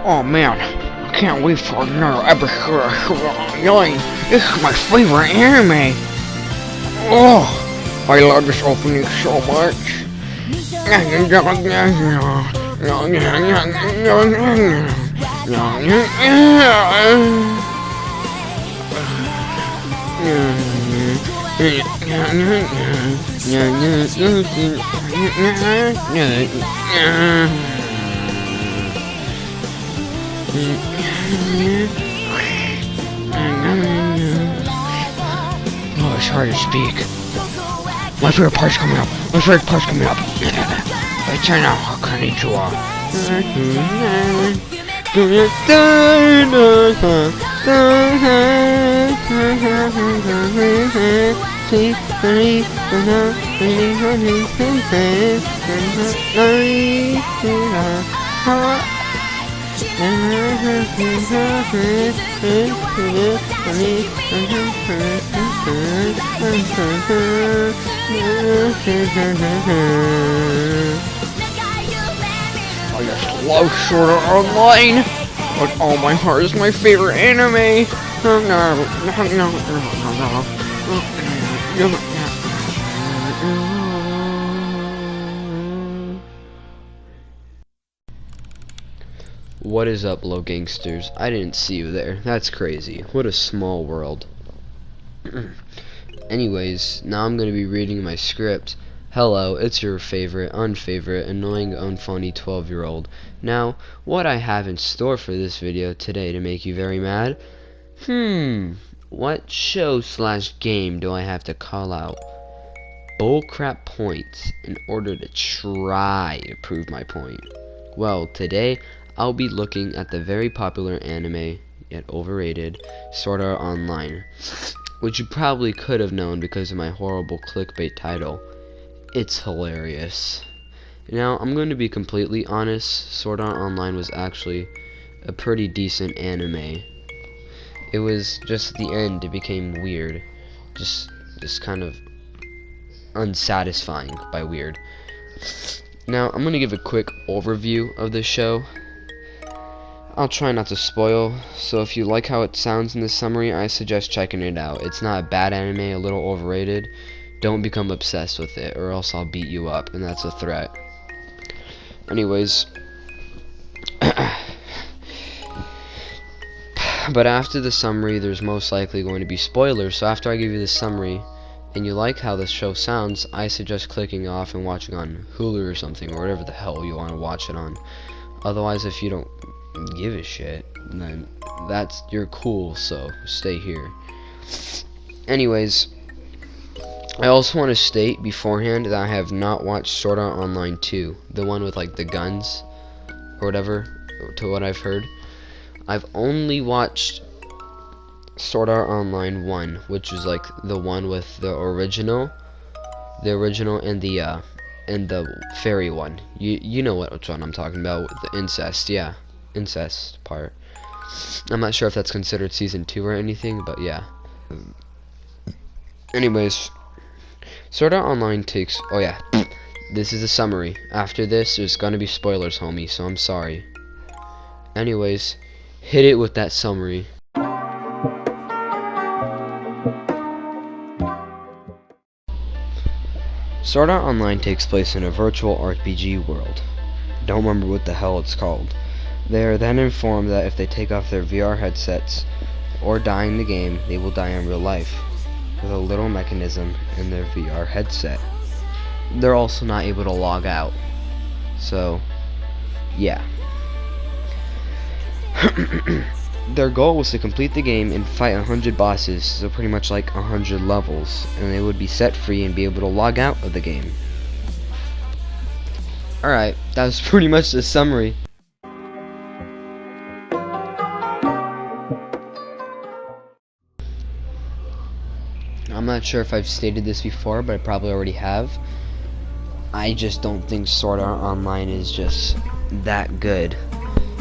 Oh man, I can't wait for another episode of Sword Art Online. This is my favorite anime. Oh, I love this opening so much. Oh, it's hard to speak. My favorite part's coming up. I turn out konnichiwa. I just love Sword Art Online. With all my heart, is my favorite anime. What is up, low gangsters? I didn't see you there. That's crazy. What a small world. Anyways, now I'm going to be reading my script. Hello, it's your favorite, unfavorite, annoying, unfunny 12-year-old. Now, what I have in store for this video today to make you very mad? What show/game do I have to call out bullcrap points in order to try to prove my point? Well, today I'll be looking at the very popular anime, yet overrated, Sword Art Online, which you probably could have known because of my horrible clickbait title. It's hilarious. Now, I'm going to be completely honest, Sword Art Online was actually a pretty decent anime. It was just at the end it became weird. Just kind of unsatisfying by weird. Now, I'm going to give a quick overview of the show. I'll try not to spoil, so if you like how it sounds in the summary, I suggest checking it out. It's not a bad anime, a little overrated. Don't become obsessed with it, or else I'll beat you up, and that's a threat. Anyways, but after the summary, there's most likely going to be spoilers, so after I give you the summary, and you like how the show sounds, I suggest clicking off and watching on Hulu or something, or whatever the hell you want to watch it on. Otherwise, if you don't give a shit, then you're cool, so stay here. Anyways, I also want to state beforehand that I have not watched Sword Art Online 2, the one with like the guns or whatever, to what I've heard. I've only watched Sword Art Online 1, which is like the one with the original and the fairy one. You know which one I'm talking about, with the incest, yeah. Incest part. I'm not sure if that's considered season 2 or anything, but yeah. Anyways, Sword Art Online takes, oh yeah, this is a summary. After this, there's gonna be spoilers, homie, so I'm sorry. Anyways, hit it with that summary. Sword Art Online takes place in a virtual RPG world. Don't remember what the hell it's called. They are then informed that if they take off their VR headsets or die in the game, they will die in real life with a little mechanism in their VR headset. They're also not able to log out. So, yeah. Their goal was to complete the game and fight 100 bosses, so pretty much like 100 levels, and they would be set free and be able to log out of the game. Alright, that was pretty much the summary. I'm not sure if I've stated this before, but I probably already have. I just don't think Sword Art Online is just that good.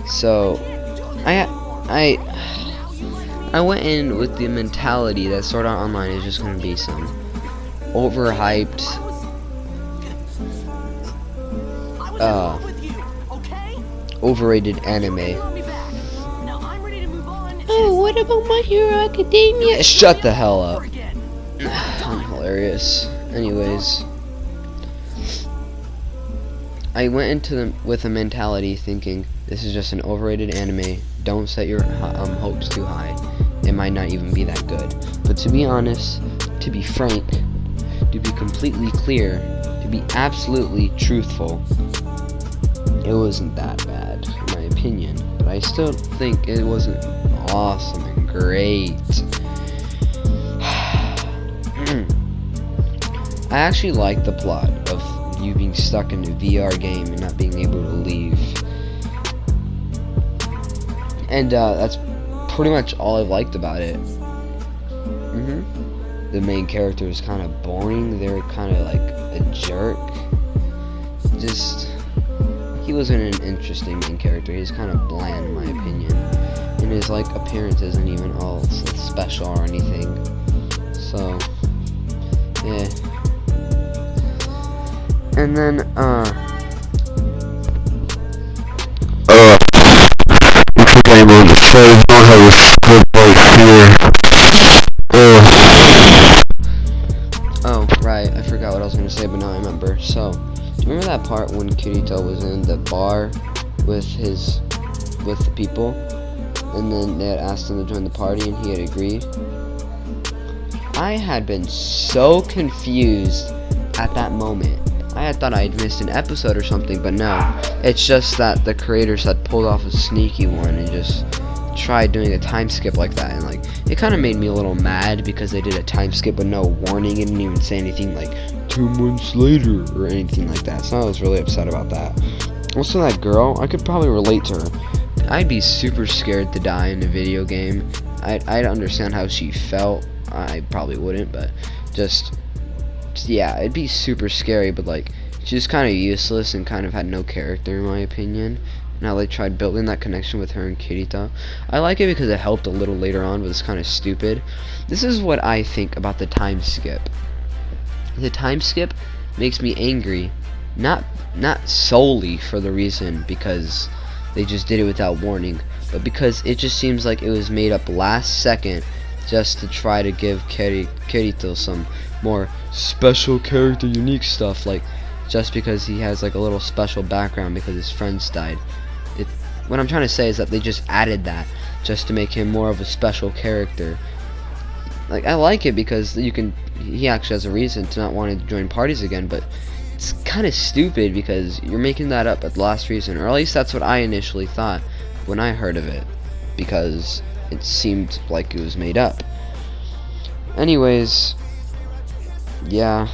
So, I went in with the mentality that Sword Art Online is just going to be some overhyped, overrated anime. Oh, what about My Hero Academia? Shut the hell up. I'm hilarious. Anyways, I went into them with a mentality thinking this is just an overrated anime. Don't set your hopes too high. It might not even be that good. But to be honest, to be frank, to be completely clear, to be absolutely truthful, it wasn't that bad, in my opinion. But I still think it wasn't awesome and great. I actually like the plot of you being stuck in a VR game and not being able to leave. And that's pretty much all I've liked about it. The main character is kind of boring. They're kind of like a jerk. Just, he wasn't an interesting main character. He's kind of bland in my opinion. And his like appearance isn't even all special or anything. So, yeah. And then, I think I'm on the side. I don't have a split right here. Oh, right. I forgot what I was going to say, but now I remember. So, do you remember that part when Kirito was in the bar with the people? And then they had asked him to join the party and he had agreed? I had been so confused at that moment. I had thought I'd missed an episode or something, but no. It's just that the creators had pulled off a sneaky one and just tried doing a time skip like that, and like it kind of made me a little mad because they did a time skip with no warning. It didn't even say anything like 2 months later or anything like that, so I was really upset about that. Also, that girl, I could probably relate to her. I'd be super scared to die in a video game. I'd understand how she felt. I probably wouldn't, but just yeah, it'd be super scary. But like, she's kind of useless and kind of had no character in my opinion. And how they tried building that connection with her and Kirito. I like it because it helped a little later on, but it's kind of stupid. This is what I think about the time skip. The time skip makes me angry, not solely for the reason because they just did it without warning, but because it just seems like it was made up last second just to try to give Kirito some more special character unique stuff, like just because he has like a little special background because his friends died. What I'm trying to say is that they just added that just to make him more of a special character. Like, I like it because he actually has a reason to not wanting to join parties again, but it's kind of stupid because you're making that up at the last reason, or at least that's what I initially thought when I heard of it, because it seemed like it was made up. Anyways, yeah,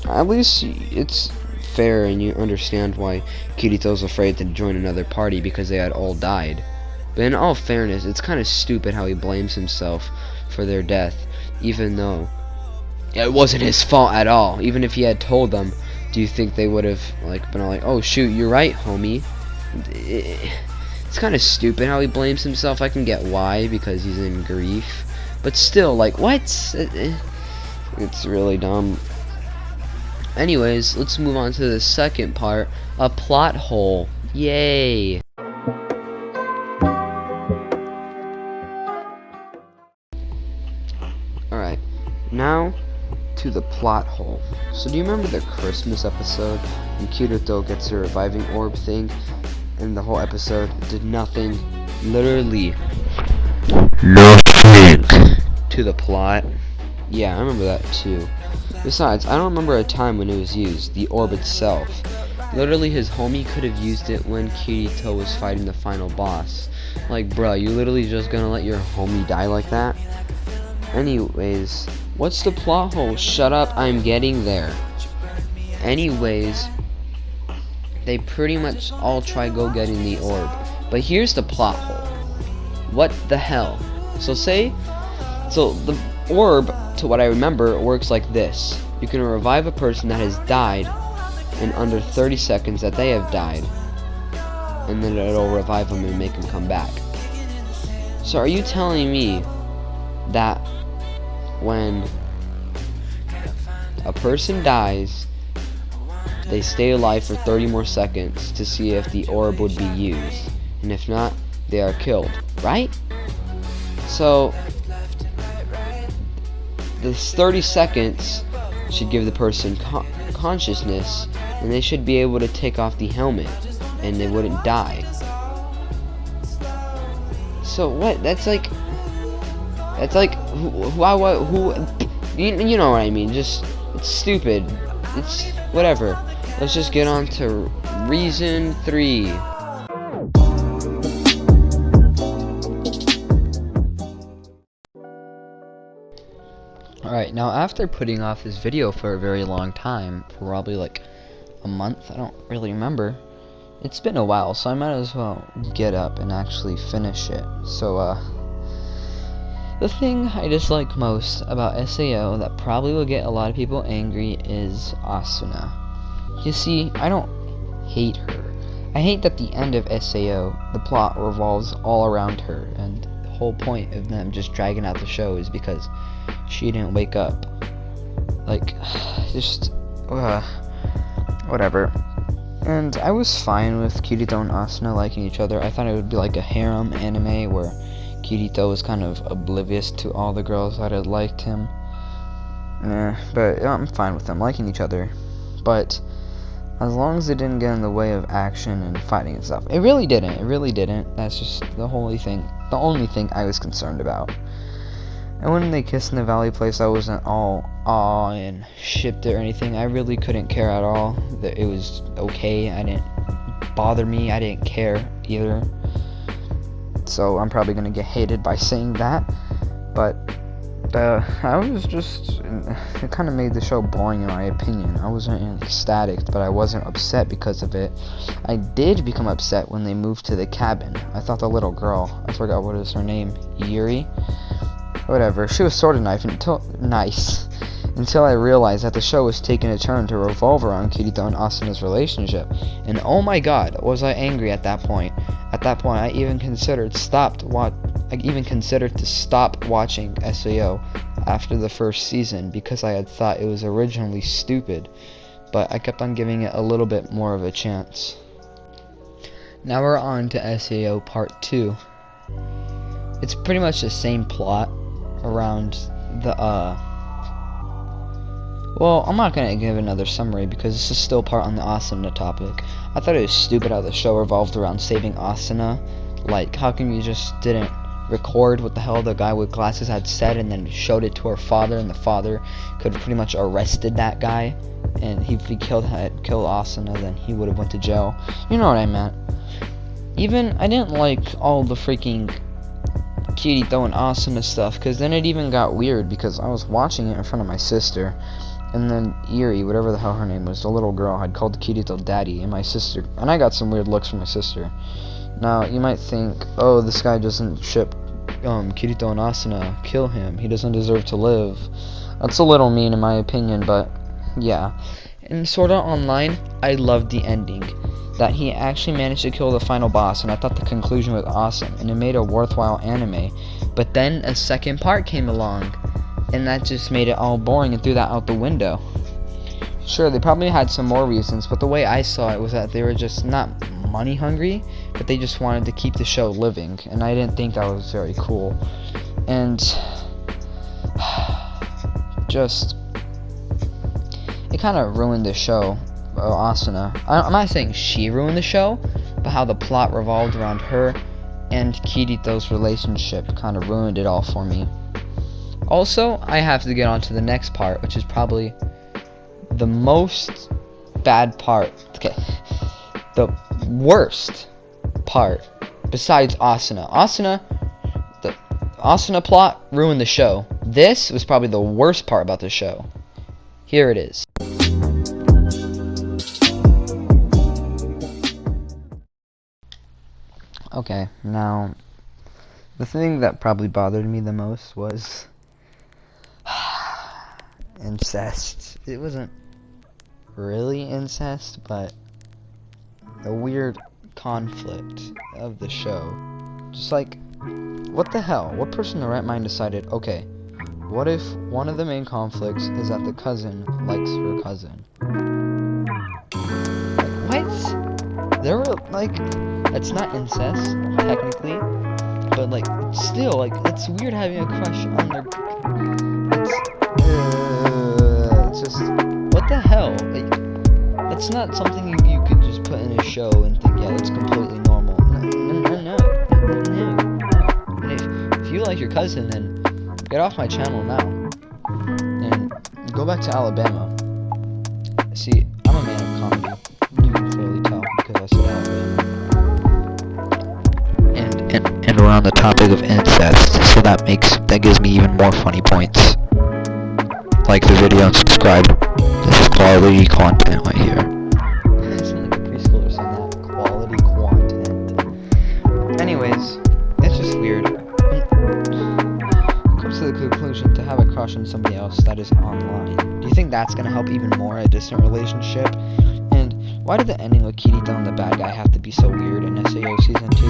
at least it's fair and you understand why Kirito's afraid to join another party because they had all died. But in all fairness, it's kind of stupid how he blames himself for their death, even though it wasn't his fault at all. Even if he had told them, do you think they would have like been all like, oh shoot, you're right, homie? It's kind of stupid how he blames himself. I can get why, because he's in grief, but still, like, what? It's really dumb. Anyways, let's move on to the second part, a plot hole. Yay! Alright, now to the plot hole. So do you remember the Christmas episode when Kirito gets a reviving orb thing and the whole episode did nothing, literally nothing to the plot? Yeah, I remember that too. Besides, I don't remember a time when it was used, the orb itself. Literally, his homie could have used it when Kirito was fighting the final boss. Like, bruh, you literally just gonna let your homie die like that? Anyways, what's the plot hole? Shut up, I'm getting there. Anyways, they pretty much all try go getting the orb. But here's the plot hole. What the hell? So the orb, to what I remember, works like this. You can revive a person that has died in under 30 seconds that they have died, and then it'll revive them and make them come back. So are you telling me that when a person dies, they stay alive for 30 more seconds to see if the orb would be used, and if not, they are killed, right? So this 30 seconds should give the person consciousness, and they should be able to take off the helmet and they wouldn't die. So what? That's like who you know what I mean. Just, it's stupid. It's whatever. Let's just get on to reason 3. Alright, now after putting off this video for a very long time, probably like a month, I don't really remember. It's been a while, so I might as well get up and actually finish it. So, the thing I dislike most about SAO that probably will get a lot of people angry is Asuna. You see, I don't hate her. I hate that the end of SAO, the plot revolves all around her, and the whole point of them just dragging out the show is because she didn't wake up. Like, just, whatever. And I was fine with Kirito and Asuna liking each other. I thought it would be like a harem anime where Kirito was kind of oblivious to all the girls that had liked him. But I'm fine with them liking each other. But as long as it didn't get in the way of action and fighting and stuff. It really didn't. That's just the only thing I was concerned about. And when they kissed in the valley place, I wasn't all awe and shipped it or anything. I really couldn't care at all. It was okay. I didn't bother me. I didn't care either. So I'm probably gonna get hated by saying that. But I was just, it kind of made the show boring in my opinion. I wasn't ecstatic, but I wasn't upset because of it. I did become upset when they moved to the cabin. I thought the little girl, I forgot what is her name, Yuri? Whatever, she was sort of nice until I realized that the show was taking a turn to revolve around Kirito and Asuna's relationship. And oh my god, was I angry at that point. At that point, I even considered to stop watching SAO after the first season because I had thought it was originally stupid, but I kept on giving it a little bit more of a chance. Now we're on to SAO Part 2. It's pretty much the same plot around the, well, I'm not gonna give another summary because this is still part on the Asuna topic. I thought it was stupid how the show revolved around saving Asuna. Like, how come you just didn't record what the hell the guy with glasses had said and then showed it to her father, and the father could have pretty much arrested that guy, and if he killed Asuna, then he would have went to jail. You know what I meant. Even, I didn't like all the freaking Kirito and Asuna stuff, because then it even got weird because I was watching it in front of my sister, and then Iri, whatever the hell her name was, the little girl, had called Kirito daddy, and my sister, and I got some weird looks from my sister. Now, you might think, oh, this guy doesn't ship Kirito and Asuna, kill him, he doesn't deserve to live. That's a little mean in my opinion, but yeah. In Sword Art Online, I loved the ending, that he actually managed to kill the final boss, and I thought the conclusion was awesome, and it made a worthwhile anime. But then a second part came along, and that just made it all boring and threw that out the window. Sure, they probably had some more reasons, but the way I saw it was that they were just not money hungry, but they just wanted to keep the show living, and I didn't think that was very cool. And just, it kind of ruined the show. Asuna. I'm not saying she ruined the show, but how the plot revolved around her and Kirito's relationship kind of ruined it all for me. Also, I have to get on to the next part, which is probably the most bad part. Okay, the worst part besides Asuna. The Asuna plot ruined the show. This was probably the worst part about the show. Here it is. Okay, now, the thing that probably bothered me the most was incest. It wasn't really incest, but a weird conflict of the show. Just like, what the hell? What person in their right mind decided, okay, what if one of the main conflicts is that the cousin likes her cousin? Like, what? There were, like, it's not incest, technically, but like, still, like, it's weird having a crush on their. It's just, what the hell? Like, that's not something you could just put in a show and think, yeah, that's completely normal. No. And if you like your cousin, then get off my channel now and go back to Alabama. See, I'm a man of comedy. You can clearly tell because I said Alabama. And we're on the topic of incest, so that gives me even more funny points. Like the video and subscribe. This is quality content right here. I sound like a preschooler saying that. Quality content. Anyways, it's just weird. It comes to the conclusion to have a crush on somebody else that is online. Do you think that's gonna help even more a distant relationship? And why did the ending with Kitty telling the bad guy have to be so weird in SAO season 2?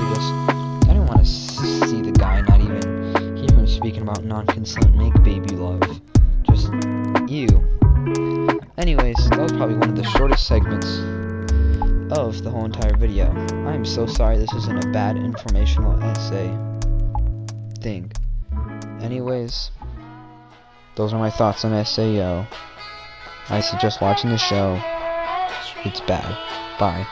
I didn't want to see the guy not even hear him speaking about non-consent make baby love. Just ew. Anyways, that was probably one of the shortest segments of the whole entire video. I am so sorry this isn't a bad informational essay thing. Anyways, those are my thoughts on SAO. I suggest watching the show. It's bad. Bye.